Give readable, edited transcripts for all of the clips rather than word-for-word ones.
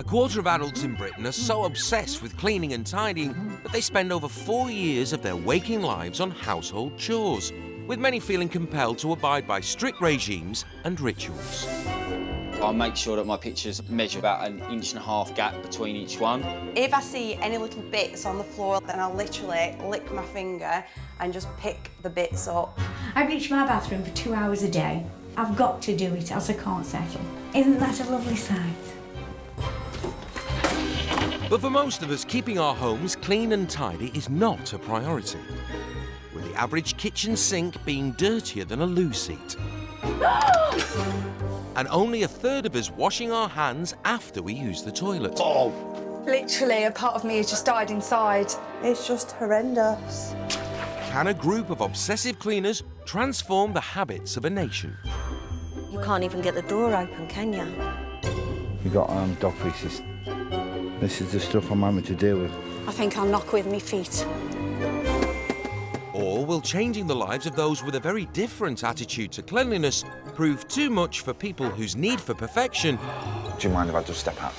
quarter of adults in Britain are so obsessed with cleaning and tidying that they spend over 4 years of their waking lives on household chores, with many feeling compelled to abide by strict regimes and rituals. I make sure that my pictures measure about 1.5 inch gap between each one. If I see any little bits on the floor, then I'll literally lick my finger and just pick the bits up. I bleach my bathroom for 2 hours a day. I've got to do it, else I can't settle. Isn't that a lovely sight? But for most of us, keeping our homes clean and tidy is not a priority, with the average kitchen sink being dirtier than a loo seat. And only 1/3 of us washing our hands after we use the toilet. Oh! Literally, a part of me has just died inside. It's just horrendous. Can a group of obsessive cleaners transform the habits of a nation? You can't even get the door open, can you? We got dog feces. This is the stuff I'm having to deal with. I think I'll knock with my feet. Or will changing the lives of those with a very different attitude to cleanliness prove too much for people whose need for perfection... Do you mind if I just step out?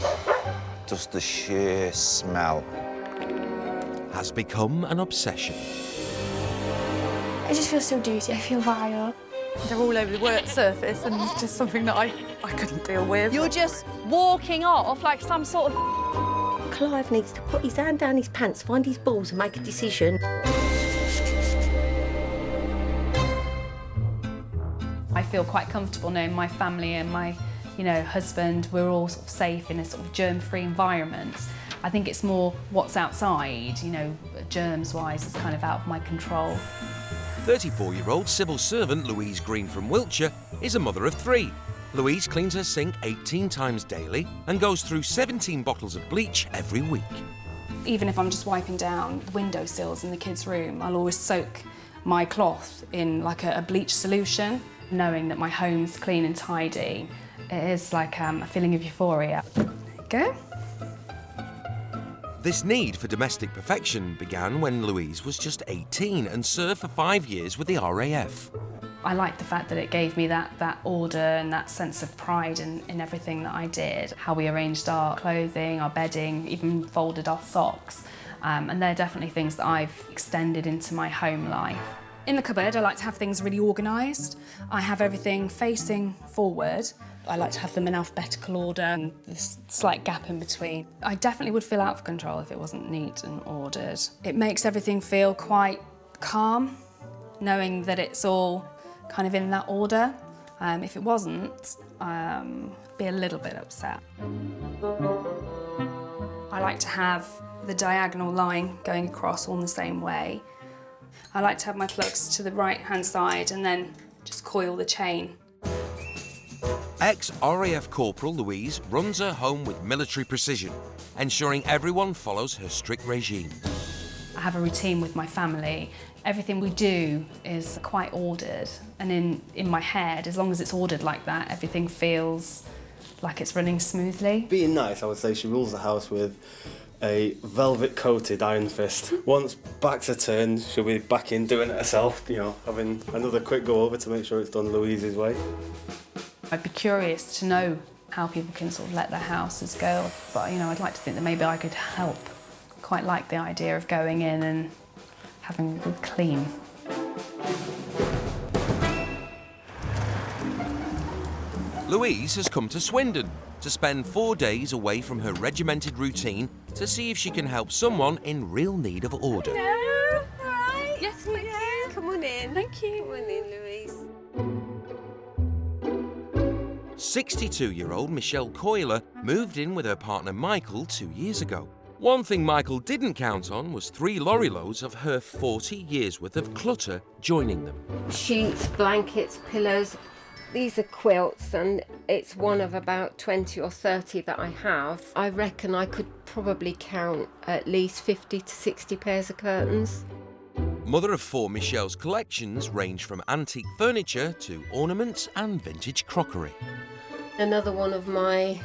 Just the sheer smell. ...has become an obsession. I just feel so dirty, I feel vile. They're all over the work surface and it's just something that I couldn't deal with. You're just walking off like some sort of... Clive needs to put his hand down his pants, find his balls and make a decision. I feel quite comfortable knowing my family and my, husband, we're all sort of safe in a sort of germ-free environment. I think it's more what's outside, germs-wise, is kind of out of my control. 34-year-old civil servant Louise Green from Wiltshire is a mother of 3. Louise cleans her sink 18 times daily and goes through 17 bottles of bleach every week. Even if I'm just wiping down the windowsills in the kids' room, I'll always soak my cloth in like a bleach solution. Knowing that my home's clean and tidy, it is like a feeling of euphoria. There you go. This need for domestic perfection began when Louise was just 18 and served for 5 years with the RAF. I like the fact that it gave me that order and that sense of pride in everything that I did. How we arranged our clothing, our bedding, even folded our socks. And they're definitely things that I've extended into my home life. In the cupboard, I like to have things really organised. I have everything facing forward. I like to have them in alphabetical order and this slight gap in between. I definitely would feel out of control if it wasn't neat and ordered. It makes everything feel quite calm, knowing that it's all kind of in that order. If it wasn't, I'd be a little bit upset. I like to have the diagonal line going across all in the same way. I like to have my plugs to the right-hand side and then just coil the chain. Ex-RAF Corporal Louise runs her home with military precision, ensuring everyone follows her strict regime. I have a routine with my family. Everything we do is quite ordered, and in my head, as long as it's ordered like that, everything feels like it's running smoothly. Being nice, I would say she rules the house with a velvet-coated iron fist. Once backs are turned, she'll be back in doing it herself, having another quick go over to make sure it's done Louise's way. I'd be curious to know how people can sort of let their houses go, but I'd like to think that maybe I could help. Quite like the idea of going in and having a good clean. Louise has come to Swindon to spend 4 days away from her regimented routine to see if she can help someone in real need of order. Hello. Hi. Yes, thank you. Come on in. Thank you. Come on in, Louise. 62-year-old Michelle Coyler moved in with her partner Michael 2 years ago. One thing Michael didn't count on was 3 lorry loads of her 40 years worth of clutter joining them. Sheets, blankets, pillows. These are quilts, and it's one of about 20 or 30 that I have. I reckon I could probably count at least 50 to 60 pairs of curtains. Mother of 4, Michelle's collections range from antique furniture to ornaments and vintage crockery. Another one of my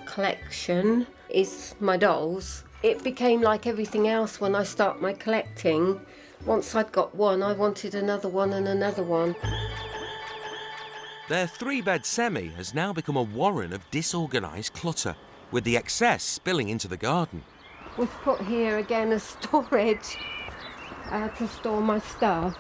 collection is my dolls. It became like everything else when I start my collecting. Once I'd got one, I wanted another one and another one. Their 3-bed semi has now become a warren of disorganised clutter. with the excess spilling into the garden. Was put here again as storage to store my stuff.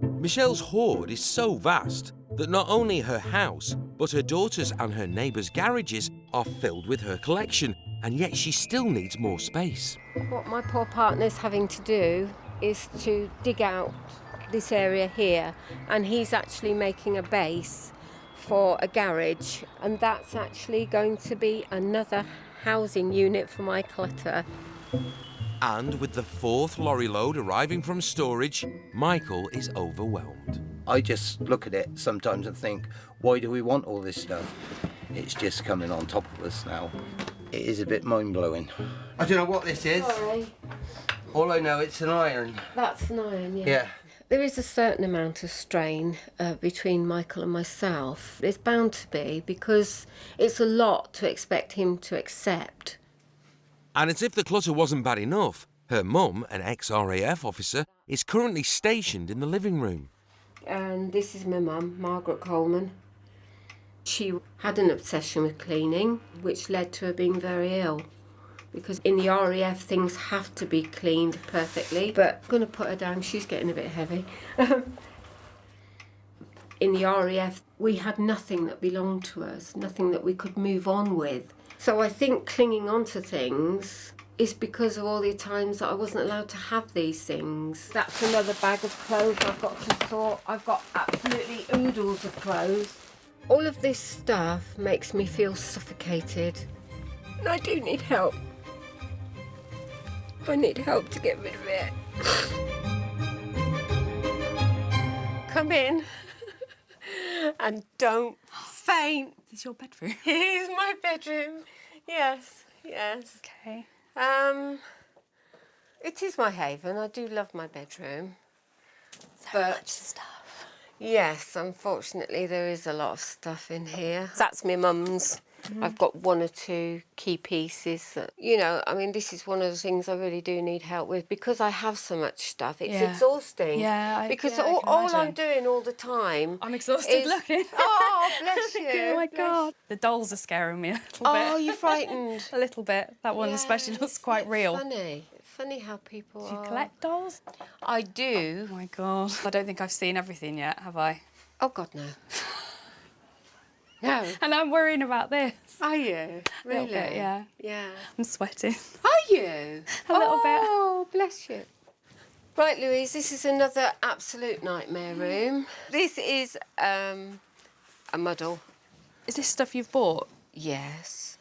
Michelle's hoard is so vast that not only her house, but her daughter's and her neighbours' garages are filled with her collection, and yet she still needs more space. What my poor partner's having to do is to dig out this area here, and he's actually making a base for a garage, and that's actually going to be another housing unit for my clutter. And with the 4th lorry load arriving from storage, Michael is overwhelmed. I just look at it sometimes and think, why do we want all this stuff? It's just coming on top of us now. It is a bit mind-blowing. I don't know what this is. Sorry. All I know, it's an iron. That's an iron, yeah. Yeah. There is a certain amount of strain between Michael and myself. It's bound to be, because it's a lot to expect him to accept. And as if the clutter wasn't bad enough, her mum, an ex-RAF officer, is currently stationed in the living room. And this is my mum, Margaret Coleman. She had an obsession with cleaning, which led to her being very ill. Because in the RAF, things have to be cleaned perfectly. But I'm going to put her down, she's getting a bit heavy. In the RAF, we had nothing that belonged to us, nothing that we could move on with. So I think clinging on to things is because of all the times that I wasn't allowed to have these things. That's another bag of clothes I've got to sort. I've got absolutely oodles of clothes. All of this stuff makes me feel suffocated. And I do need help. I need help to get rid of it. Come in. And don't faint. Is this your bedroom? Here's my bedroom. Yes, yes. Okay. It is my haven. I do love my bedroom. So much stuff. Yes, unfortunately there is a lot of stuff in here. That's my mum's. I've got 1 or 2 key pieces that, you know, I mean, this is one of the things I really do need help with because I have so much stuff. It's exhausting. Yeah, because I all I'm doing all the time. I'm exhausted looking. Oh, bless you. Oh my God. The dolls are scaring me a little bit. Oh, you're frightened. A little bit. That one especially looks quite real. Funny how people Do you collect dolls? I do. Oh my God. I don't think I've seen everything yet, have I? Oh God, no. No. And I'm worrying about this. Are you? A Really? little bit, yeah. Yeah. I'm sweating. Are you? A little bit. Oh, bless you. Right, Louise, this is another absolute nightmare room. This is a muddle. Is this stuff you've bought? Yes.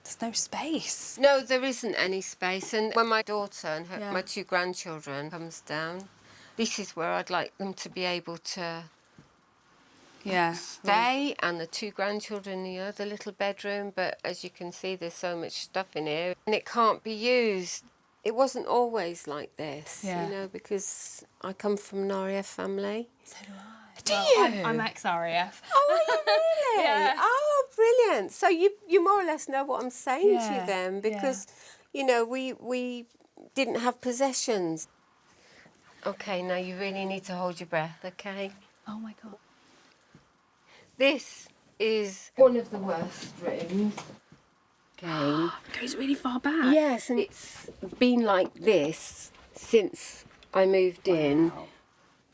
There's no space. No, there isn't any space. And when my daughter and my 2 grandchildren comes down, this is where I'd like them to be able to stay, and the 2 grandchildren in the other little bedroom. But as you can see, there's so much stuff in here and it can't be used. It wasn't always like this, you know, because I come from an RAF family. So do I. Do you? I'm ex-RAF. Oh, are you really? Yeah. Oh, brilliant. So you more or less know what I'm saying to them, because, you know, we didn't have possessions. OK, now you really need to hold your breath, OK? Oh, my God. This is one of the worst rooms. Okay. It goes really far back. Yes, and it's been like this since I moved in.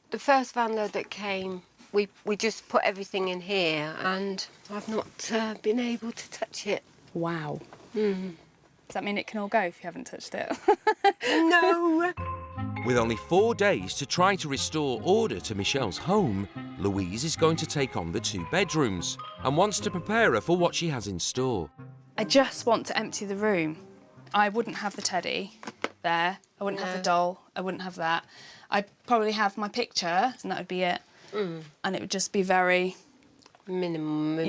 The first van load that came, we just put everything in here, and I've not been able to touch it. Wow. Mm. Does that mean it can all go if you haven't touched it? No. With only 4 days to try to restore order to Michelle's home, Louise is going to take on the 2 bedrooms and wants to prepare her for what she has in store. I just want to empty the room. I wouldn't have the teddy there. I wouldn't have the doll. I wouldn't have that. I'd probably have my picture, and that would be it. Mm. And it would just be very... Minimal.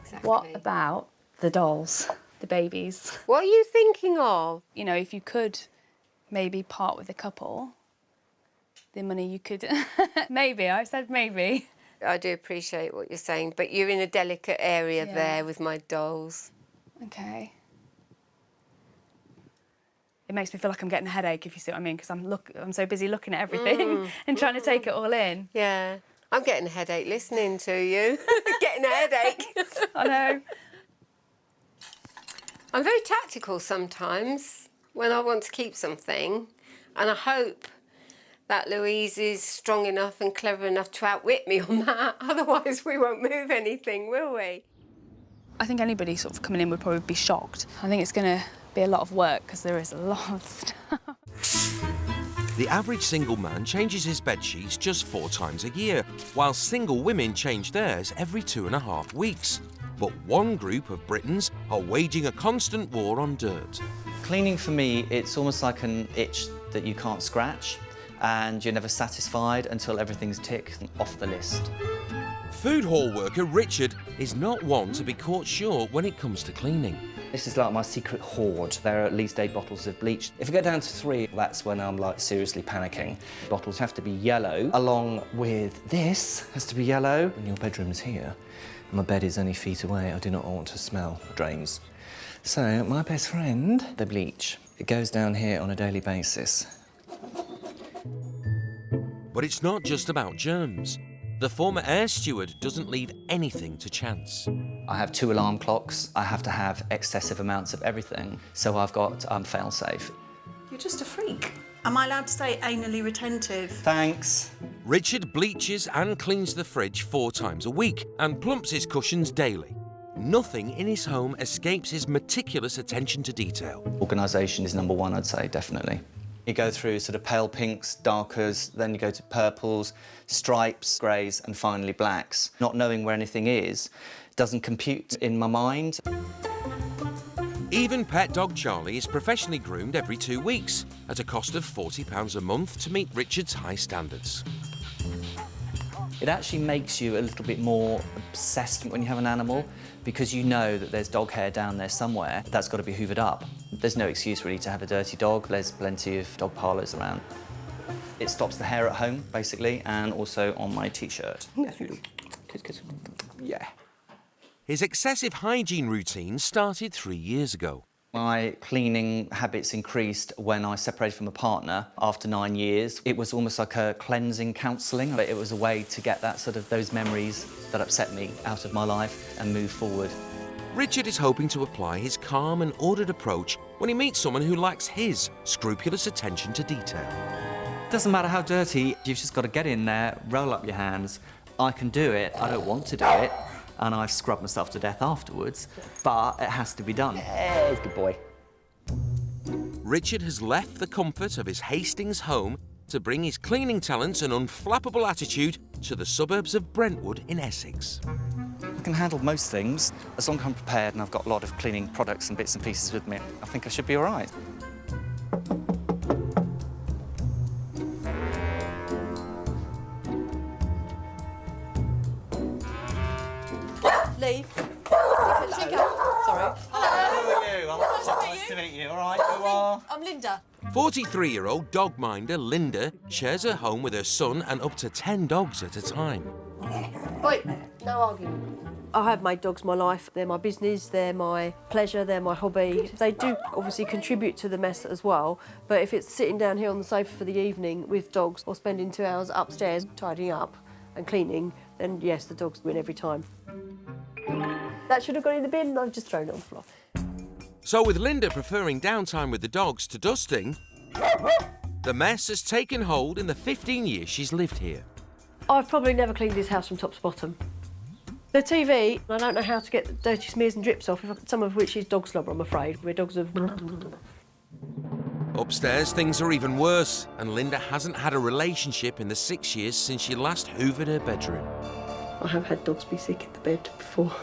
Exactly. What about the dolls, the babies? What are you thinking of? You know, if you could maybe part with a couple, the money you could... Maybe, I said maybe. I do appreciate what you're saying, but you're in a delicate area there with my dolls. OK. It makes me feel like I'm getting a headache, if you see what I mean, because I'm so busy looking at everything and trying to take it all in. Yeah. I'm getting a headache listening to you. Getting a headache. I know. I'm very tactical sometimes when I want to keep something, and I hope that Louise is strong enough and clever enough to outwit me on that. Otherwise, we won't move anything, will we? I think anybody sort of coming in would probably be shocked. I think it's going to be a lot of work because there is a lot of stuff. The average single man changes his bed sheets just 4 times a year, while single women change theirs every 2.5 weeks. But one group of Britons are waging a constant war on dirt. Cleaning for me, it's almost like an itch that you can't scratch, and you're never satisfied until everything's ticked off the list. Food hall worker Richard is not one to be caught short when it comes to cleaning. This is like my secret hoard. There are at least 8 bottles of bleach. If I get down to 3, that's when I'm like seriously panicking. Bottles have to be yellow, along with this has to be yellow. When your bedroom is here, and my bed is only feet away, I do not want to smell drains. So my best friend, the bleach, it goes down here on a daily basis. But it's not just about germs. The former air steward doesn't leave anything to chance. I have 2 alarm clocks. I have to have excessive amounts of everything, so I've got fail-safe. You're just a freak. Am I allowed to say anally retentive? Thanks. Richard bleaches and cleans the fridge 4 times a week and plumps his cushions daily. Nothing in his home escapes his meticulous attention to detail. Organisation is number 1, I'd say, definitely. You go through sort of pale pinks, darkers, then you go to purples, stripes, greys, and finally blacks. Not knowing where anything is doesn't compute in my mind. Even pet dog Charlie is professionally groomed every 2 weeks at a cost of £40 a month to meet Richard's high standards. It actually makes you a little bit more obsessed when you have an animal, because you know that there's dog hair down there somewhere. That's got to be hoovered up. There's no excuse really to have a dirty dog. There's plenty of dog parlours around. It stops the hair at home, basically, and also on my T-shirt. Yeah. His excessive hygiene routine started 3 years ago. My cleaning habits increased when I separated from a partner after 9 years. It was almost like a cleansing counselling. It was a way to get that sort of those memories that upset me out of my life and move forward. Richard is hoping to apply his calm and ordered approach when he meets someone who lacks his scrupulous attention to detail. Doesn't matter how dirty, you've just got to get in there, roll up your hands. I can do it, I don't want to do it, and I've scrubbed myself to death afterwards, but it has to be done. Yes, good boy. Richard has left the comfort of his Hastings home to bring his cleaning talents and unflappable attitude to the suburbs of Brentwood in Essex. I can handle most things. As long as I'm prepared and I've got a lot of cleaning products and bits and pieces with me, I think I should be all right. Leave. Sorry. How are you? Nice to meet you. All right, you are? I'm Linda. 43-year-old dog minder Linda shares her home with her son and up to 10 dogs at a time. Wait, no argument. I have made dogs my life. They're my business, they're my pleasure, they're my hobby. They do obviously contribute to the mess as well, but if it's sitting down here on the sofa for the evening with dogs or spending 2 hours upstairs tidying up and cleaning, then yes, the dogs win every time. That should have gone in the bin and I've just thrown it on the floor. So with Linda preferring downtime with the dogs to dusting, the mess has taken hold in the 15 years she's lived here. I've probably never cleaned this house from top to bottom. The TV, I don't know how to get the dirty smears and drips off, some of which is dog slobber, I'm afraid. We're dogs of... Upstairs, things are even worse, and Linda hasn't had a relationship in the 6 years since she last hoovered her bedroom. I have had dogs be sick in the bed before.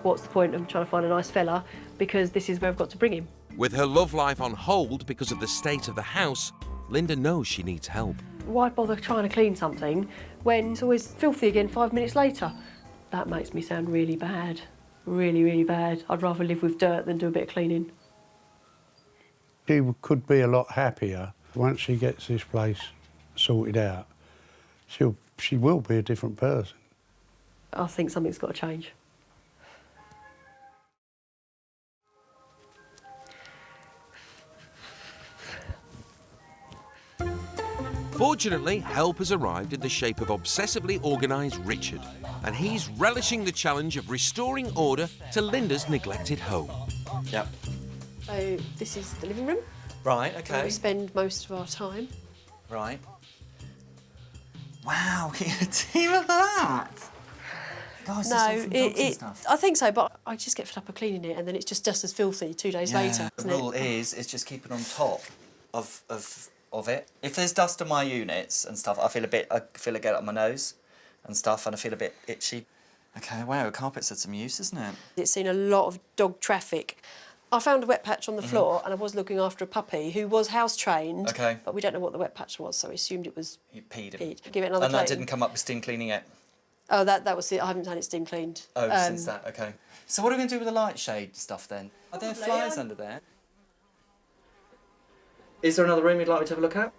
What's the point of trying to find a nice fella, because this is where I've got to bring him. With her love life on hold because of the state of the house, Linda knows she needs help. Why bother trying to clean something when it's always filthy again 5 minutes later? That makes me sound really bad. Really, really bad. I'd rather live with dirt than do a bit of cleaning. She could be a lot happier once she gets this place sorted out. She will be a different person. I think something's got to change. Fortunately, help has arrived in the shape of obsessively organised Richard, and he's relishing the challenge of restoring order to Linda's neglected home. Yep. So this is the living room. Right, Where okay. we spend most of our time. Right. Wow, can you team of that? Guys, No, dogs and stuff. I think so, but I just get fed up of cleaning it, and then it's just as filthy 2 days later. The rule is just keep it on top of it. If there's dust on my units and stuff, I feel it get up my nose and stuff, and I feel a bit itchy. Okay, wow, carpet's had some use, isn't it? It's seen a lot of dog traffic. I found a wet patch on the floor, and I was looking after a puppy who was house trained. Okay. But we don't know what the wet patch was, so we assumed it was. You peed him. Give it another. And that didn't come up with steam cleaning it. Oh, that was it. I haven't had it steam cleaned. Oh, since that, okay. So what are we going to do with the light shade stuff then? Are there flies under there? Is there another room you'd like me to have a look at?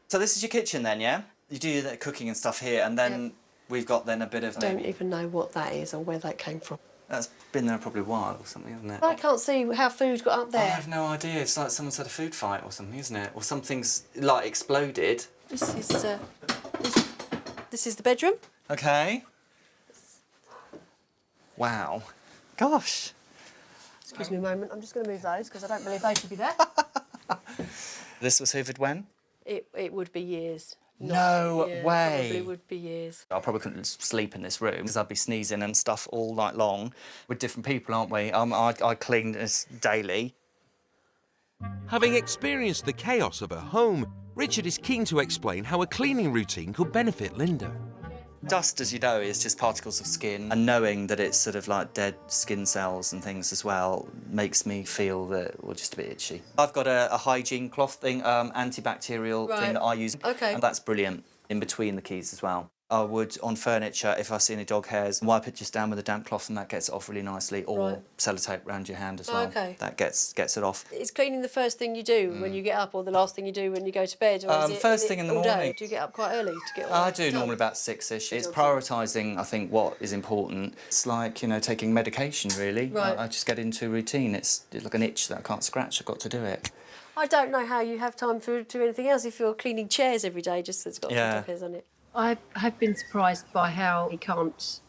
So this is your kitchen then, yeah? You do the cooking and stuff here, and then we've got then a bit of... I don't even know what that is or where that came from. That's been there probably a while or something, hasn't it? I can't see how food got up there. I have no idea. It's like someone's had a food fight or something, isn't it? Or something's, like, exploded. This is the bedroom. Okay. Wow. Gosh. Excuse me a moment. I'm just going to move those because I don't believe they should be there. This was hoovered when? It would be years. No way. Probably would be years. I probably couldn't sleep in this room because I'd be sneezing and stuff all night long. We're different people, aren't we? I clean this daily. Having experienced the chaos of her home, Richard is keen to explain how a cleaning routine could benefit Linda. Dust, as you know, is just particles of skin, and knowing that it's sort of like dead skin cells and things as well makes me feel that we're just a bit itchy. I've got a hygiene cloth thing, antibacterial thing that I use, and that's brilliant in between the keys as well. I would, on furniture, if I see any dog hairs, wipe it just down with a damp cloth and that gets it off really nicely, or sellotape around your hand as well. Okay. That gets it off. Is cleaning the first thing you do when you get up, or the last thing you do when you go to bed? Or First thing in the all morning. Day? Do you get up quite early to get all I that do done? normally about 6ish. It's prioritising, I think, what is important. It's like, you know, taking medication, really. Right. I just get into a routine. It's like an itch that I can't scratch. I've got to do it. I don't know how you have time to do anything else if you're cleaning chairs every day, just so it's got some dog hairs on it. I have been surprised by how he can't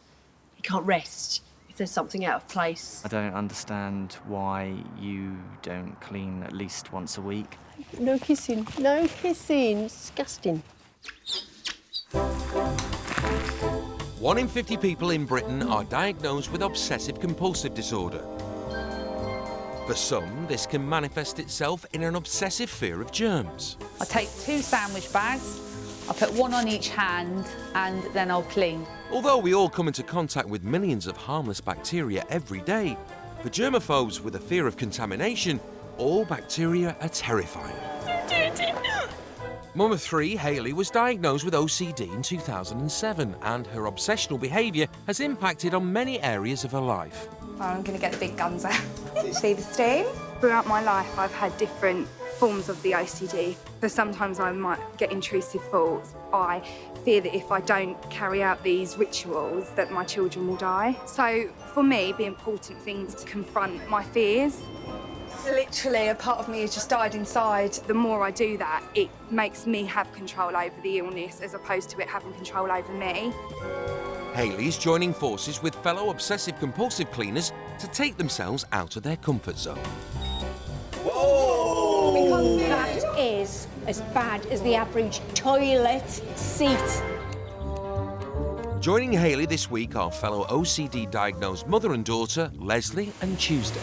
rest if there's something out of place. I don't understand why you don't clean at least once a week. No kissing, no kissing, disgusting. 1 in 50 people in Britain are diagnosed with obsessive compulsive disorder. For some, this can manifest itself in an obsessive fear of germs. I take 2 sandwich bags, I put 1 on each hand, and then I'll clean. Although we all come into contact with millions of harmless bacteria every day, for germaphobes with a fear of contamination, all bacteria are terrifying. Mum of 3, Hayley, was diagnosed with OCD in 2007, and her obsessional behaviour has impacted on many areas of her life. I'm going to get the big guns out. See the stain? Throughout my life, I've had different forms of the OCD. So sometimes I might get intrusive thoughts. I fear that if I don't carry out these rituals, that my children will die. So for me, the important thing is to confront my fears. Literally, a part of me has just died inside. The more I do that, it makes me have control over the illness as opposed to it having control over me. Hayley's joining forces with fellow obsessive compulsive cleaners to take themselves out of their comfort zone. Because that is as bad as the average toilet seat. Joining Hayley this week are fellow OCD-diagnosed mother and daughter, Leslie and Tuesday.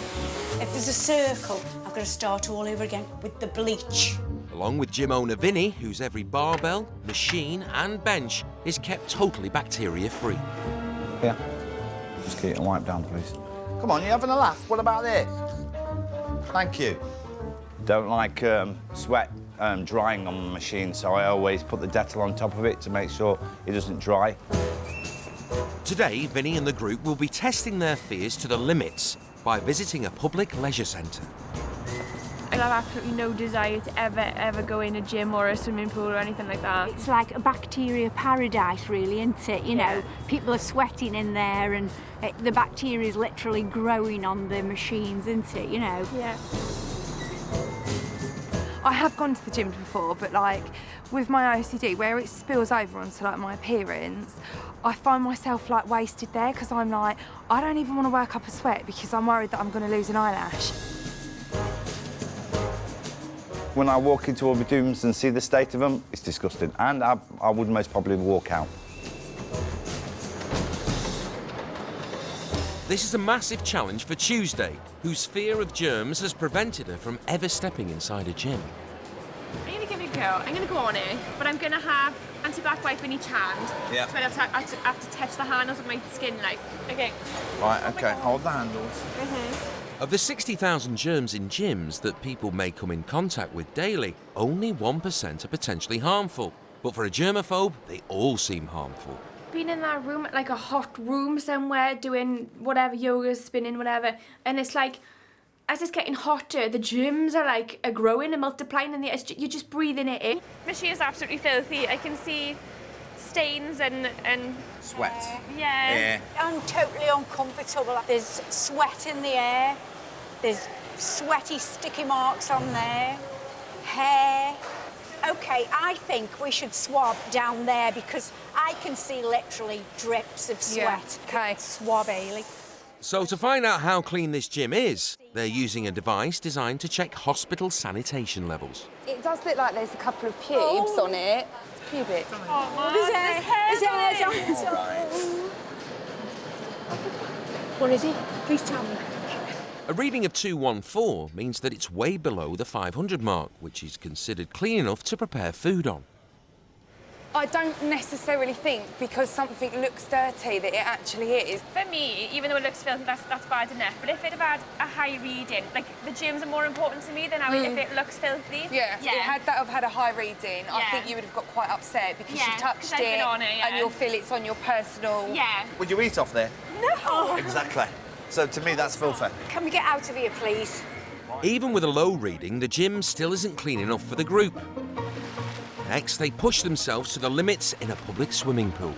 If there's a circle, I've got to start all over again with the bleach. Along with gym owner Vinny, whose every barbell, machine and bench is kept totally bacteria-free. Yeah. Just keep it and wipe down, please. Come on, you're having a laugh. What about this? Thank you. Don't like sweat drying on the machine, so I always put the Dettol on top of it to make sure it doesn't dry. Today, Vinny and the group will be testing their fears to the limits by visiting a public leisure centre. I have absolutely no desire to ever go in a gym or a swimming pool or anything like that. It's like a bacteria paradise, really, isn't it? You know, people are sweating in there and the bacteria is literally growing on the machines, isn't it? You know? Yeah. I have gone to the gym before, but like with my OCD, where it spills over onto like my appearance, I find myself like wasted there because I'm like, I don't even want to work up a sweat because I'm worried that I'm going to lose an eyelash. When I walk into all the rooms and see the state of them, it's disgusting. And I would most probably walk out. This is a massive challenge for Tuesday, whose fear of germs has prevented her from ever stepping inside a gym. I'm going to give it a go. I'm going to go on it, but I'm going to have anti-bac wipe in each hand. Yeah. So I have to touch the handles of my skin, like. Okay. Right, OK, hold the handles. Of the 60,000 germs in gyms that people may come in contact with daily, only 1% are potentially harmful. But for a germaphobe, they all seem harmful. Being in that room, like a hot room somewhere, doing whatever, yoga, spinning, whatever, and it's like, as it's getting hotter, the germs are like growing and multiplying, and you're just breathing it in. My shoe is absolutely filthy. I can see stains and sweat. Yeah. I'm totally uncomfortable. There's sweat in the air. There's sweaty, sticky marks on there. Hair. OK, I think we should swab down there because I can see literally drips of sweat. OK. Swab, Ailey. So to find out how clean this gym is, they're using a device designed to check hospital sanitation levels. It does look like there's a couple of pubes on it. Pubic. What is it? Please tell me. A reading of 214 means that it's way below the 500 mark, which is considered clean enough to prepare food on. I don't necessarily think because something looks dirty that it actually is. For me, even though it looks filthy, that's bad enough. But if it had a high reading, like the germs are more important to me than if it looks filthy. Yeah, it had that have had a high reading. I think you would have got quite upset because you touched it and you'll feel it's on your personal. Yeah. Would you eat off there? No. Exactly. So to me, that's filthy. Can we get out of here, please? Even with a low reading, the gym still isn't clean enough for the group. Next, they push themselves to the limits in a public swimming pool.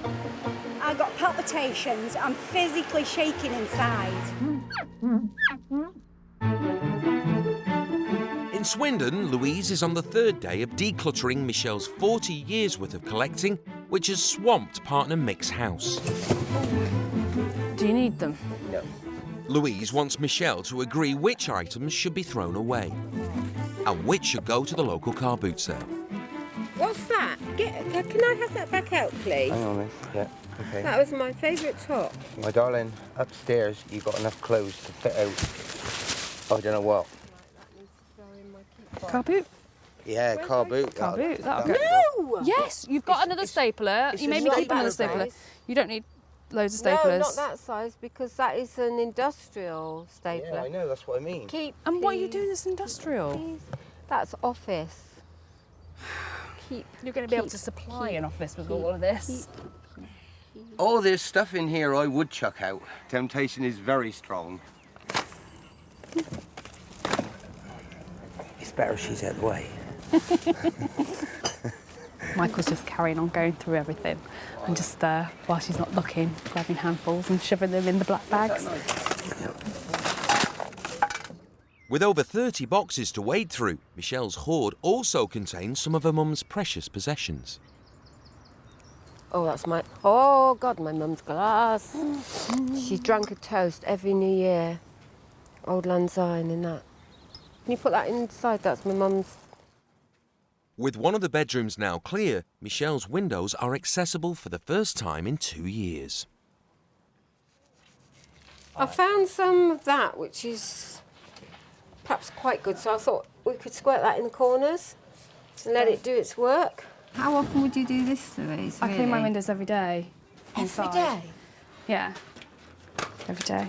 I got palpitations. I'm physically shaking inside. In Swindon, Louise is on the third day of decluttering Michelle's 40 years' worth of collecting, which has swamped partner Mick's house. Do you need them? No. Louise wants Michelle to agree which items should be thrown away and which should go to the local car boot sale. What's that? Can I have that back out, please? Hang on, miss. Yeah, okay. That was my favourite top. My darling, upstairs you've got enough clothes to fit out. I don't know what. Car boot? Yeah, car boot. Car boot, that'll go. No! Yes, you've got another stapler. You made me keep another stapler. You don't need loads of staplers. No, not that size, because that is an industrial stapler. Yeah, I know, that's what I mean. And what are you doing this industrial? Please. That's office. You're going to be able to supply an office with all of this. All this stuff in here I would chuck out. Temptation is very strong. It's better she's out of the way. Michael's just carrying on going through everything and just, while she's not looking, grabbing handfuls and shoving them in the black bags. With over 30 boxes to wade through, Michelle's hoard also contains some of her mum's precious possessions. Oh, that's my... Oh, God, my mum's glass. She drank a toast every New Year. Old Lang Syne and that. Can you put that inside? That's my mum's... With one of the bedrooms now clear, Michelle's windows are accessible for the first time in 2 years. I found some of that, which is perhaps quite good, so I thought we could squirt that in the corners and let it do its work. How often would you do this, Louise? I clean my windows every day. Every day? Yeah, every day.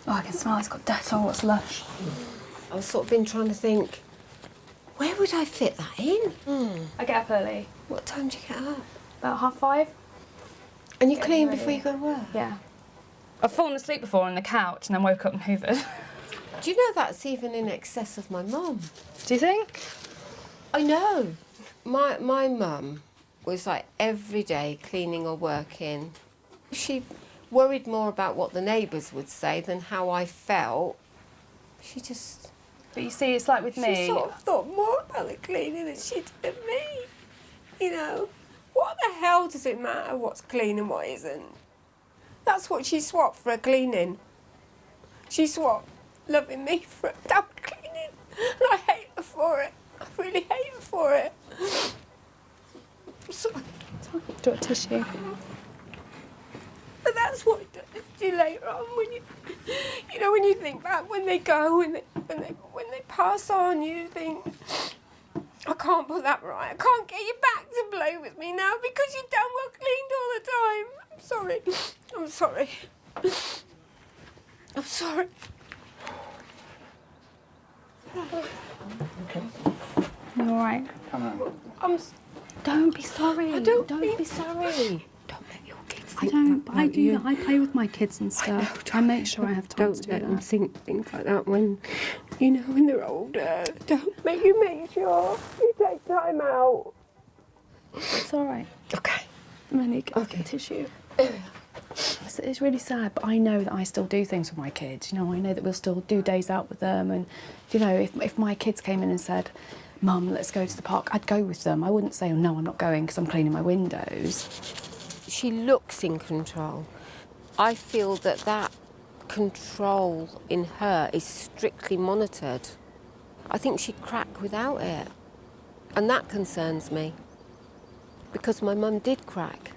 Oh, I can smell it's got Dettol, it's lush. I've sort of been trying to think, where would I fit that in? I get up early. What time do you get up? About 5:30. And you clean before you go to work? Yeah. I've fallen asleep before on the couch and then woke up and hoovered. Do you know that's even in excess of my mum? Do you think? I know. My mum was like every day cleaning or working. She worried more about what the neighbours would say than how I felt. She just... But you see, it's like with me. She sort of thought more about the cleaning than she did me. You know, what the hell does it matter what's clean and what isn't? That's what she swapped for her cleaning. She swapped loving me for a damn cleaning. And I hate her for it. I really hate her for it. I'm sorry. Do you want tissue? But that's what it does to you later on when you know, when you think back, when they go, when they pass on, you think, I can't put that right. I can't get you back to play with me now because you're damn well cleaned all the time. I'm sorry. I'm sorry. I'm sorry. Okay. You all right? Come on. Don't be sorry. Don't be sorry. I don't. I do that. I play with my kids and stuff. I make sure I have time to do Don't let them that. think things like that when, you know, when they're older. Don't make sure you take time out. It's all right. Okay. I'm gonna need to get tissue. It's really sad, but I know that I still do things with my kids. You know, I know that we'll still do days out with them, and you know, if my kids came in and said, "Mum, let's go to the park," I'd go with them. I wouldn't say, "Oh no, I'm not going because I'm cleaning my windows." She looks in control. I feel that control in her is strictly monitored. I think she'd crack without it. And that concerns me. Because my mum did crack.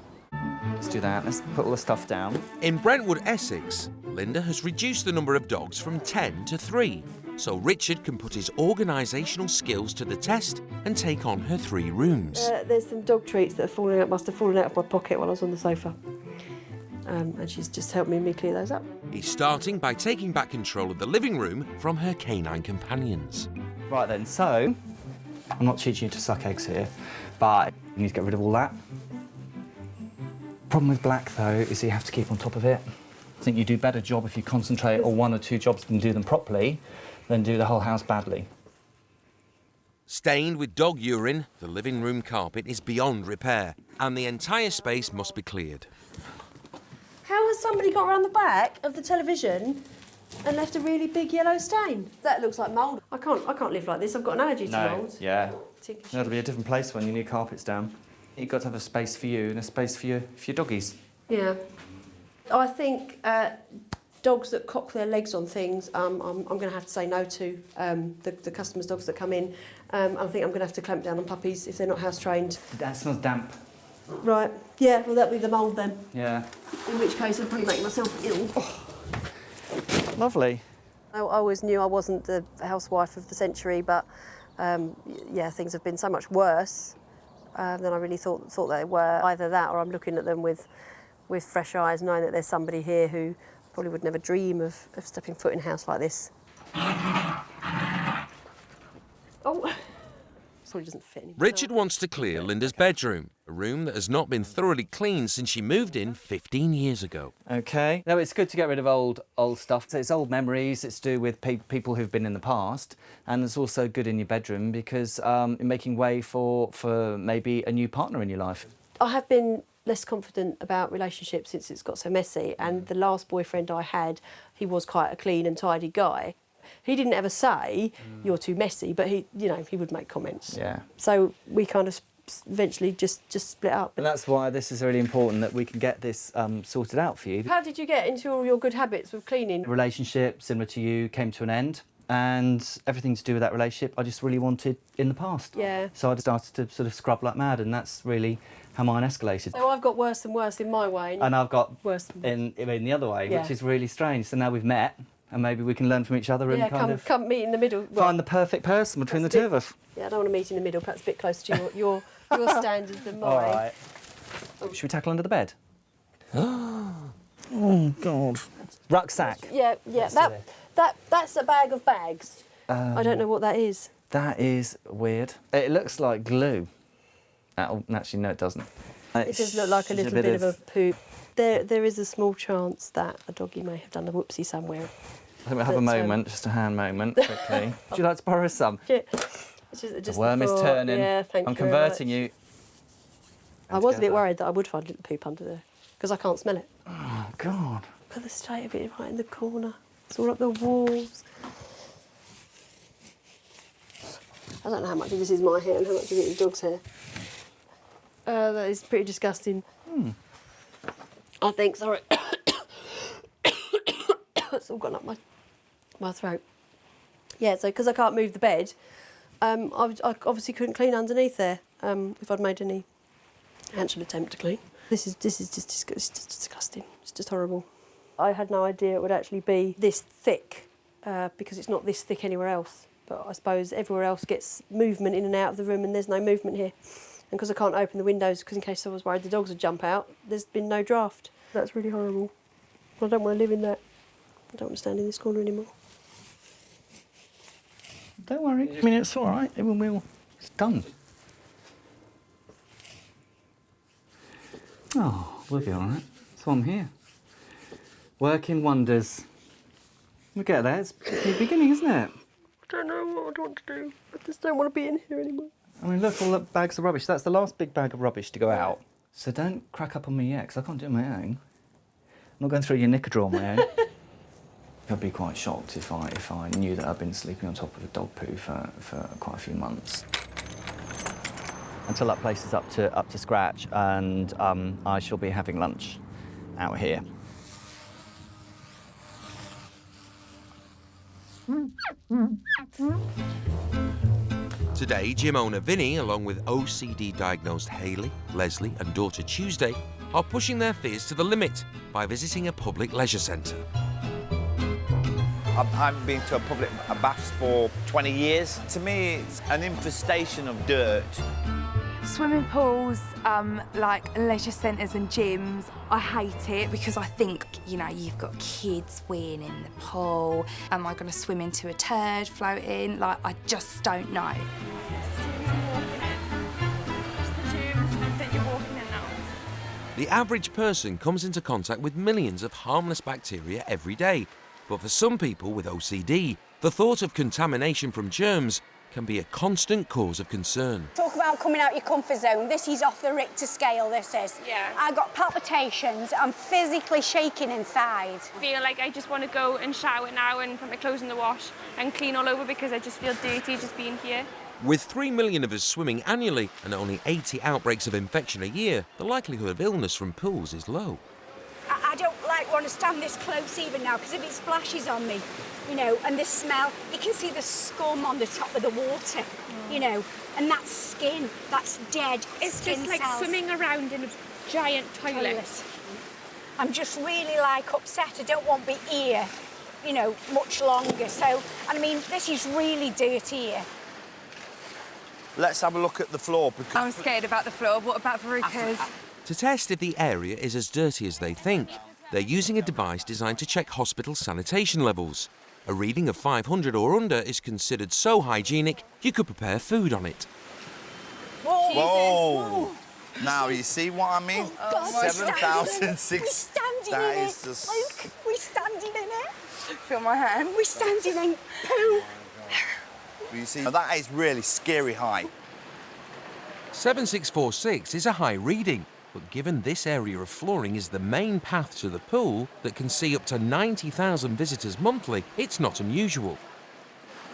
Let's do that. Let's put all the stuff down. In Brentwood, Essex, Linda has reduced the number of dogs from 10 to 3, so Richard can put his organisational skills to the test and take on her 3 rooms. There's some dog treats that must have fallen out of my pocket while I was on the sofa. And she's just helped me clear those up. He's starting by taking back control of the living room from her canine companions. Right then, so I'm not teaching you to suck eggs here, but you need to get rid of all that. Problem with black, though, is you have to keep on top of it. I think you do a better job if you concentrate on 1 or 2 jobs and do them properly than do the whole house badly. Stained with dog urine, the living room carpet is beyond repair, and the entire space must be cleared. How has somebody got around the back of the television and left a really big yellow stain? That looks like mould. I can't live like this. I've got an allergy to mould. Yeah. That'll be a different place when your new carpet's down. You've got to have a space for you and a space for your doggies. Yeah. I think dogs that cock their legs on things, I'm going to have to say no to. The customers' dogs that come in, I think I'm going to have to clamp down on puppies if they're not house trained. That smells damp. Right. Yeah. Well, that'll be the mould then. Yeah. In which case, I'll probably make myself ill. Lovely. I always knew I wasn't the housewife of the century, but yeah, things have been so much worse than I really thought they were. Either that, or I'm looking at them with fresh eyes, knowing that there's somebody here who probably would never dream of stepping foot in a house like this. Oh, sorry, doesn't fit anymore. Richard wants to clear Linda's bedroom, a room that has not been thoroughly cleaned since she moved in 15 years ago. Okay. No, it's good to get rid of old stuff. So it's old memories. It's to do with people who've been in the past, and it's also good in your bedroom because you're making way for maybe a new partner in your life. I have been less confident about relationships since it's got so messy, and the last boyfriend I had, he was quite a clean and tidy guy. He didn't ever say, "You're too messy," but he would make comments. Yeah. So we kind of eventually just split up. And that's why this is really important, that we can get this sorted out for you. How did you get into all your good habits with cleaning? Relationship, similar to you, came to an end, and everything to do with that relationship I just really wanted in the past. Yeah. So I started to sort of scrub like mad, and that's really how mine escalated. So I've got worse and worse in my way. And I've got worse in the other way, Yeah. which is really strange. So now we've met, and maybe we can learn from each other and come meet in the middle. find the perfect person between the two of us. Yeah, I don't want to meet in the middle. Perhaps a bit closer to your standards than mine. All right. Should we tackle under the bed? Oh God. Rucksack. Yeah. That's a bag of bags. I don't know what that is. That is weird. It looks like glue. Actually, no, it doesn't. It does look like a little bit of a poop. There is a small chance that a doggy may have done a whoopsie somewhere. I think we'll have a moment, just a hand moment, quickly. Would you like to borrow some? Yeah. The worm is turning. Yeah, thank you. I'm converting you. I was a bit worried that I would find a little poop under there because I can't smell it. Oh God. Look at the state of it right in the corner. It's all up the walls. I don't know how much of this is my hair and how much of it is dog's hair. That is pretty disgusting. I think, sorry. It's all gone up my throat. Yeah, so because I can't move the bed, I obviously couldn't clean underneath there if I'd made any actual attempt to clean. This is just disgusting. It's just horrible. I had no idea it would actually be this thick because it's not this thick anywhere else. But I suppose everywhere else gets movement in and out of the room and there's no movement here. And because I can't open the windows because in case I was worried the dogs would jump out, there's been no draft. That's really horrible. I don't want to live in that. I don't want to stand in this corner anymore. Don't worry. I mean, it's all right. It's done. Oh, we'll be all right. That's why I'm here. Working wonders. We'll get there. It's the beginning, isn't it? I don't know what I want to do. I just don't want to be in here anymore. I mean, look, all the bags of rubbish. That's the last big bag of rubbish to go out. So don't crack up on me yet, because I can't do it on my own. I'm not going through your knicker drawer on my own. I'd be quite shocked if I knew that I'd been sleeping on top of a dog poo for quite a few months. Until that place is up to scratch, and I shall be having lunch out here. Today, gym owner Vinny, along with OCD-diagnosed Hayley, Leslie and daughter Tuesday, are pushing their fears to the limit by visiting a public leisure centre. I haven't been to a public bath for 20 years. To me, it's an infestation of dirt. Swimming pools, like leisure centres and gyms, I hate it because I think, you know, you've got kids weeing in the pool. Am I going to swim into a turd floating? Like, I just don't know. The average person comes into contact with millions of harmless bacteria every day. But for some people with OCD, the thought of contamination from germs can be a constant cause of concern. Talk about coming out your comfort zone. This is off the Richter scale, this is. Yeah. I got palpitations. I'm physically shaking inside. I feel like I just want to go and shower now and put my clothes in the wash and clean all over because I just feel dirty just being here. With 3 million of us swimming annually and only 80 outbreaks of infection a year, the likelihood of illness from pools is low. I don't want to stand this close even now because if it splashes on me, you know, and the smell, you can see the scum on the top of the water, you know, and that's skin, that's dead It's skin just like cells. swimming around in a giant toilet. I'm just really upset. I don't want to be here, you know, much longer. So, I mean, this is really dirty here. Let's have a look at the floor. Because I'm scared about the floor. What about Veruca's? To test if the area is as dirty as they think, they're using a device designed to check hospital sanitation levels. A reading of 500 or under is considered so hygienic you could prepare food on it. Whoa! Whoa! Now, you see what I mean? Oh, God, 7,006. We're standing That in is it. just... Luke, we're standing in it. Feel my hand. We're standing in poo. You see, that is really scary high. 7646 is a high reading, but given this area of flooring is the main path to the pool that can see up to 90,000 visitors monthly, it's not unusual.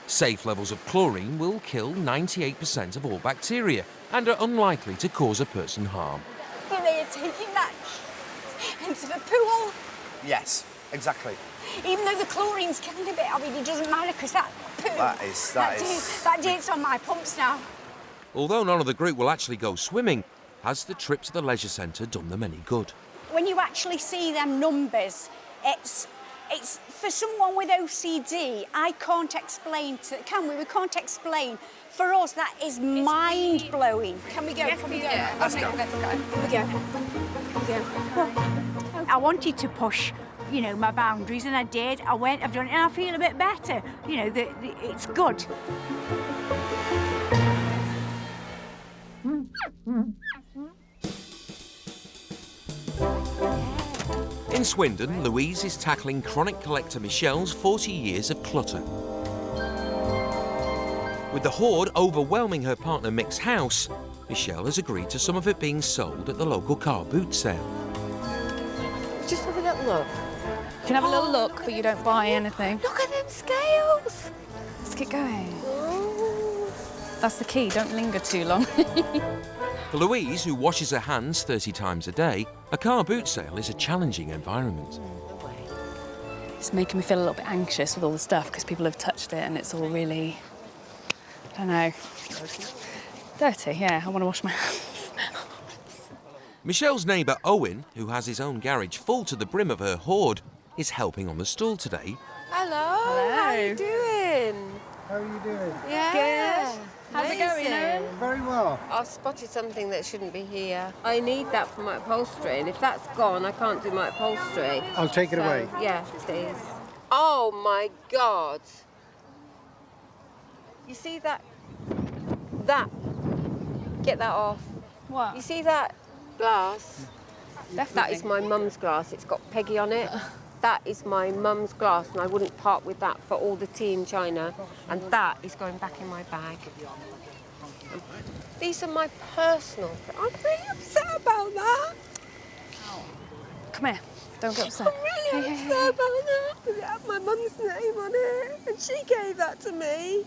Safe levels of chlorine will kill 98% of all bacteria and are unlikely to cause a person harm. They're taking that into the pool. Yes, exactly. Even though the chlorine's killing a bit, I mean, it doesn't matter because that poo, that dirt's on my pumps now. Although none of the group will actually go swimming, has the trip to the leisure centre done them any good? When you actually see them numbers, it's for someone with OCD, I can't explain can we? We can't explain. For us, that is mind-blowing. Can we go? Yes, Can we go? yeah. Let's go. Let's go. Can we go? Can we go? I wanted to push, you know, my boundaries, and I did. I went, I've done it, and I feel a bit better. You know, it's good. In Swindon, Louise is tackling chronic collector Michelle's 40 years of clutter. With the hoard overwhelming her partner Mick's house, Michelle has agreed to some of it being sold at the local car boot sale. Just have a little look. You can have a little look, but you don't buy anything. Look at them scales. Let's get going. Oh. That's the key, don't linger too long. For Louise, who washes her hands 30 times a day, a car boot sale is a challenging environment. It's making me feel a little bit anxious with all the stuff because people have touched it and it's all really, I don't know, dirty, yeah. I want to wash my hands. Michelle's neighbour Owen, who has his own garage full to the brim of her hoard, is helping on the stool today. Hello. How are you doing? How are you doing? Yeah. Good. How's it going, Owen? Very well. I've spotted something that shouldn't be here. I need that for my upholstery, and if that's gone, I can't do my upholstery. I'll take it away. Yeah, please. Oh my God. You see that? Get that off. What? You see that glass? Definitely. That is my mum's glass. It's got Peggy on it. That is my mum's glass, and I wouldn't part with that for all the tea in China. And that is going back in my bag. These are my personal. I'm really upset about that. Come here, don't get upset. I'm really upset about that. Because it had my mum's name on it, and she gave that to me.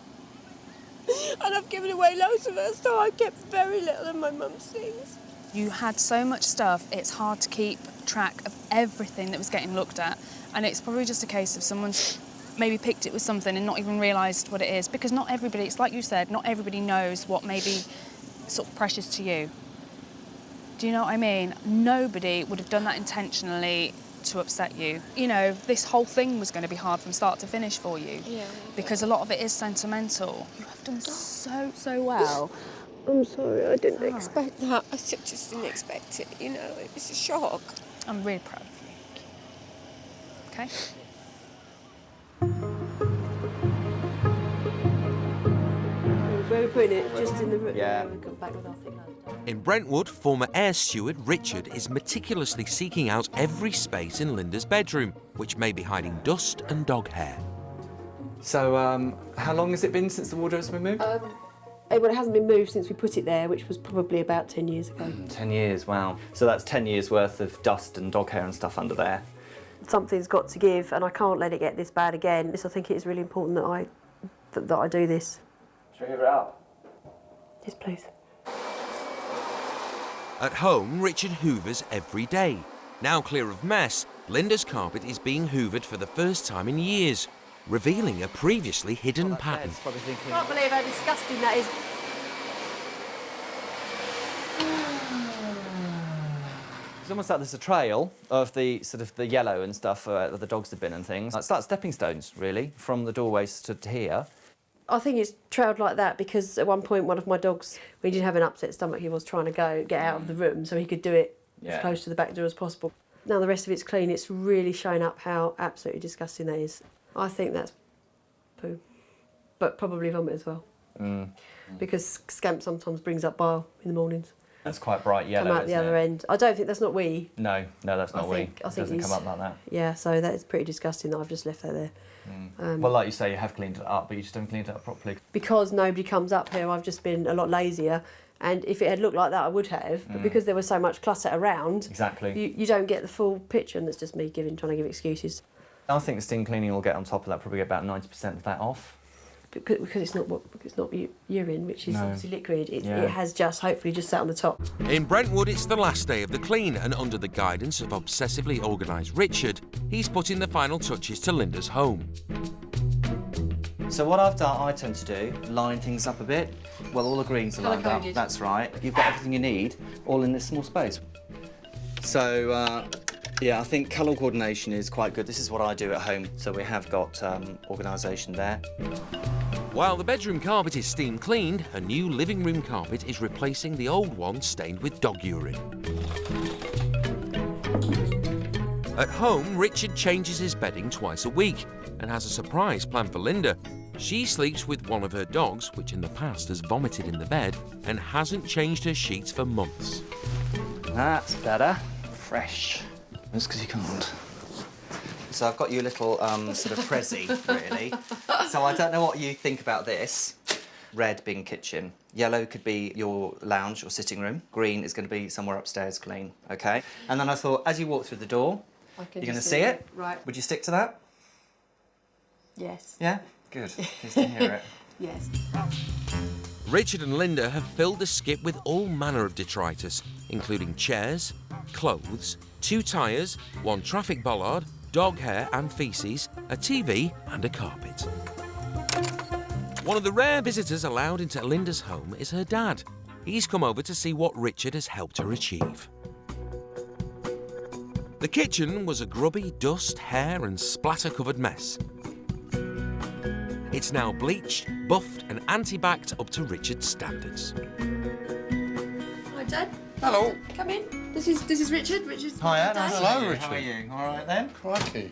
And I've given away loads of it, so I kept very little of my mum's things. You had so much stuff, it's hard to keep track of everything that was getting looked at. And it's probably just a case of someone's maybe picked it with something and not even realised what it is. Because not everybody, it's like you said, not everybody knows what may be sort of precious to you. Do you know what I mean? Nobody would have done that intentionally to upset you. You know, this whole thing was going to be hard from start to finish for you. Yeah. Because a lot of it is sentimental. You have done so well. I'm sorry, I didn't expect that. I just didn't expect it, you know, it was a shock. I'm really proud of you. Okay? Where are we putting it? Just in the room? Yeah. We'll come back with our thing later. In Brentwood, former air steward Richard is meticulously seeking out every space in Linda's bedroom, which may be hiding dust and dog hair. So, how long has it been since the wardrobe's been moved? Well, it hasn't been moved since we put it there, which was probably about 10 years ago. 10 years, wow. So that's 10 years worth of dust and dog hair and stuff under there. Something's got to give, and I can't let it get this bad again. So I think it is really important that I do this. Should we give it up? Yes, please. At home, Richard hoovers every day. Now clear of mess, Linda's carpet is being hoovered for the first time in years, revealing a previously hidden pattern. I can't believe how disgusting that is. It's almost like there's a trail of the sort of the yellow and stuff that the dogs have been and things. It's like stepping stones, really, from the doorways to here. I think it's trailed like that because at one point one of my dogs, when he did have an upset stomach, he was trying to get out of the room so he could do it as close to the back door as possible. Now the rest of it's clean, it's really shown up how absolutely disgusting that is. I think that's poo, but probably vomit as well. Because scamp sometimes brings up bile in the mornings. That's quite bright yellow, Come out the other end. I don't think that's not wee. No, that's not wee. I think It doesn't come up like that. Yeah, so that is pretty disgusting that I've just left that there. Well, like you say, you have cleaned it up, but you just haven't cleaned it up properly. Because nobody comes up here, I've just been a lot lazier. And if it had looked like that, I would have. But because there was so much clutter around, Exactly. you don't get the full picture, and that's just me trying to give excuses. I think the steam cleaning will get on top of that, probably get about 90% of that off. Because it's not urine, which is obviously liquid. It has just hopefully just sat on the top. In Brentwood, it's the last day of the clean, and under the guidance of obsessively organised Richard, he's putting the final touches to Linda's home. So what I tend to do, line things up a bit. Well, all the greens are lined up, that's right. You've got everything you need, all in this small space. So, yeah, I think colour coordination is quite good. This is what I do at home, so we have got organisation there. While the bedroom carpet is steam cleaned, a new living room carpet is replacing the old one stained with dog urine. At home, Richard changes his bedding twice a week and has a surprise planned for Linda. She sleeps with one of her dogs, which in the past has vomited in the bed, and hasn't changed her sheets for months. That's better. Fresh. That's because you can't. So I've got you a little sort of prezi, really. So I don't know what you think about this. Red being kitchen. Yellow could be your lounge or sitting room. Green is going to be somewhere upstairs clean, OK? And then I thought, as you walk through the door, you're going to see it. Right. Would you stick to that? Yes. Yeah? Good. Pleased to hear it. Yes. Richard and Linda have filled the skip with all manner of detritus, including chairs, clothes, 2 tyres, 1 traffic bollard, dog hair and faeces, a TV and a carpet. One of the rare visitors allowed into Linda's home is her dad. He's come over to see what Richard has helped her achieve. The kitchen was a grubby dust, hair and splatter-covered mess. It's now bleached, buffed and anti-backed up to Richard's standards. Hi, Dad. Hello. Come in. This is Richard. Richard's Hiya, Dad. Hello, Richard. How are you? All right then? Crikey.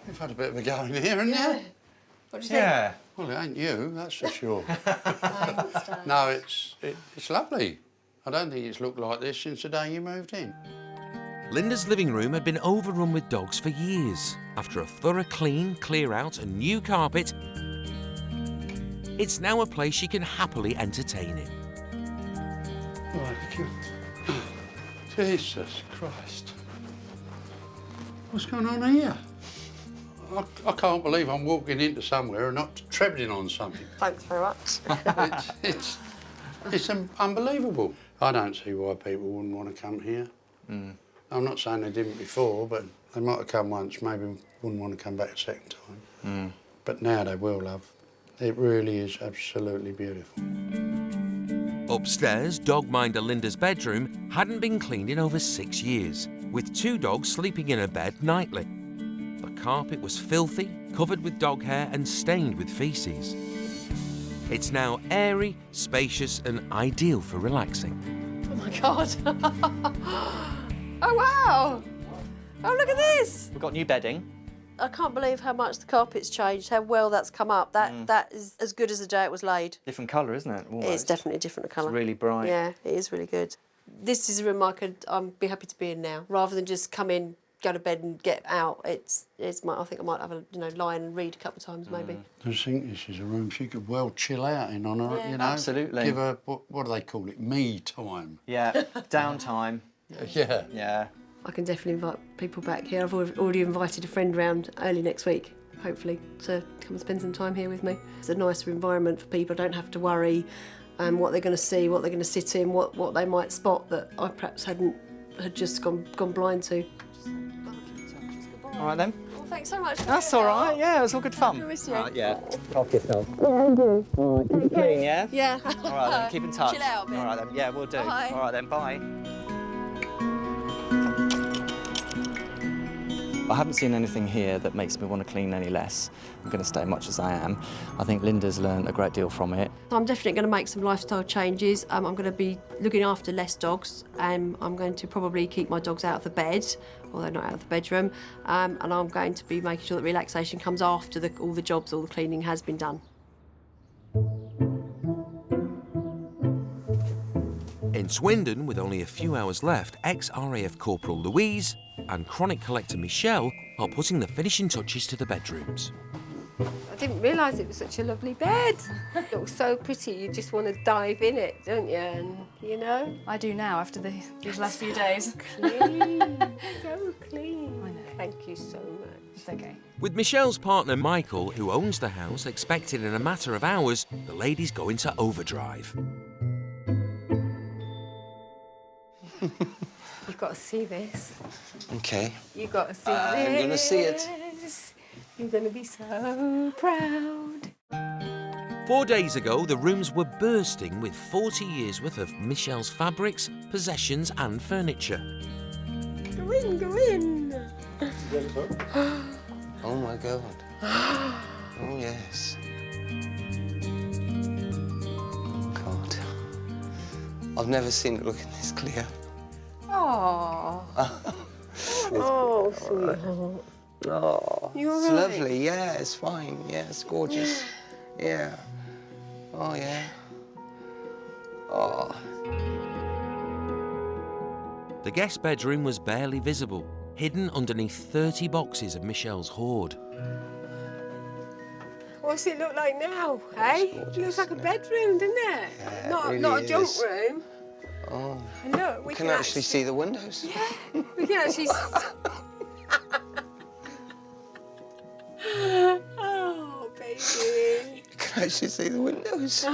You've had a bit of a go in here, haven't Yeah. you? What do you think? Yeah. Well, it ain't you, that's for sure. No, it's lovely. I don't think it's looked like this since the day you moved in. Linda's living room had been overrun with dogs for years. After a thorough clean, clear out and new carpet, it's now a place she can happily entertain in. Oh, Jesus Christ. What's going on here? I can't believe I'm walking into somewhere and not treading on something. Thanks very much. It's unbelievable. I don't see why people wouldn't want to come here. Mm. I'm not saying they didn't before, but they might have come once, maybe wouldn't want to come back a second time. Mm. But now they will, love. It really is absolutely beautiful. Upstairs, dogminder Linda's bedroom hadn't been cleaned in over 6 years, with 2 dogs sleeping in her bed nightly. The carpet was filthy, covered with dog hair and stained with faeces. It's now airy, spacious and ideal for relaxing. Oh my God. Oh wow. Oh, look at this. We've got new bedding. I can't believe how much the carpet's changed, how well that's come up. That is as good as the day it was laid. Different colour, isn't it? Almost. It's definitely a different colour. It's really bright. Yeah, it is really good. This is a room I'd be happy to be in now, rather than just come in, go to bed and get out. I think I might have a lie and read a couple of times maybe. I think this is a room she could well chill out in on her, Yeah. you know. Absolutely. Give her what do they call it? Me time. Yeah, downtime. Yeah. Yeah. I can definitely invite people back here. I've already invited a friend round early next week, hopefully, to come and spend some time here with me. It's a nicer environment for people. I don't have to worry what they're going to see, what they're going to sit in, what they might spot that I perhaps had just gone blind to. All right then. Well, thanks so much. That's all right. Yeah, it was all good fun. I miss you. All right, yeah. Talk yourself. All right, keep it clean, yeah? Yeah. All right then, keep in touch. Chill out a bit. All right then, yeah, we'll do. Bye. All right then, bye. I haven't seen anything here that makes me want to clean any less. I'm going to stay much as I am. I think Linda's learned a great deal from it. I'm definitely going to make some lifestyle changes. I'm going to be looking after less dogs. I'm going to probably keep my dogs out of the bed, although not out of the bedroom. And I'm going to be making sure that relaxation comes after all the jobs, all the cleaning has been done. In Swindon, with only a few hours left, ex-RAF Corporal Louise and chronic collector Michelle are putting the finishing touches to the bedrooms. I didn't realise it was such a lovely bed. It looks so pretty, you just want to dive in it, don't you? And, you know? I do now after these last few days. Clean, so clean. I know. Thank you so much. It's okay. With Michelle's partner Michael, who owns the house, expected in a matter of hours, the ladies go into overdrive. You've got to see this. Okay. You've got to see this. I'm going to see it. You're going to be so proud. 4 days ago, the rooms were bursting with 40 years' worth of Michelle's fabrics, possessions and furniture. Go in, go in. Oh my God. Oh yes. God. I've never seen it looking this clear. Oh. Oh, sweetheart. Oh, You all it's right? lovely. Yeah, it's fine. Yeah, it's gorgeous. Yeah. Oh yeah. Oh. The guest bedroom was barely visible, hidden underneath 30 boxes of Michelle's hoard. What's it look like now, eh? It looks like a bedroom, doesn't it? Yeah, not it not really a junk is. room. Oh. And look, we can actually see the windows. Yeah, we can actually. Oh, baby. You can can actually see the windows.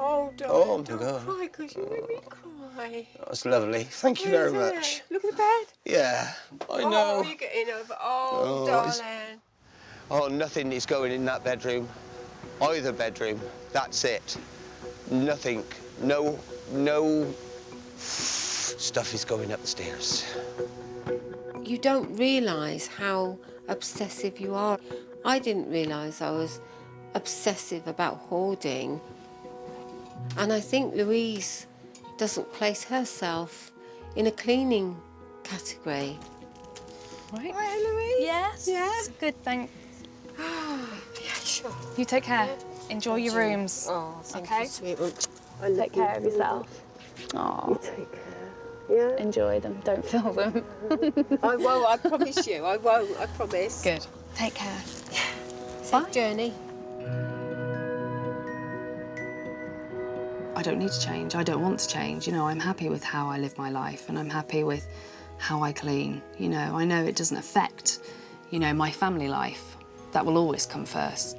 Oh, darling, Oh, my don't God. cry because you made me cry. That's lovely. Thank you very Is it? much. Look at the bed. Yeah, I know. Oh, you're getting over. Oh, Oh, darling. Oh, nothing is going in that bedroom. Either bedroom. That's it. Nothing. No stuff is going up the stairs. You don't realise how obsessive you are. I didn't realise I was obsessive about hoarding. And I think Louise doesn't place herself in a cleaning category. Right. Right, Louise? Yes. Yeah. Good, thanks. Yeah, sure. You take care. Enjoy your rooms. Oh, thank okay? you, sweet one. Take care of yourself. Oh. Take care. Yeah. Enjoy them. Don't fill them. I won't, I promise you. I won't, I promise. Good. Take care. Safe journey. I don't need to change. I don't want to change. You know, I'm happy with how I live my life and I'm happy with how I clean. You know, I know it doesn't affect, you know, my family life. That will always come first.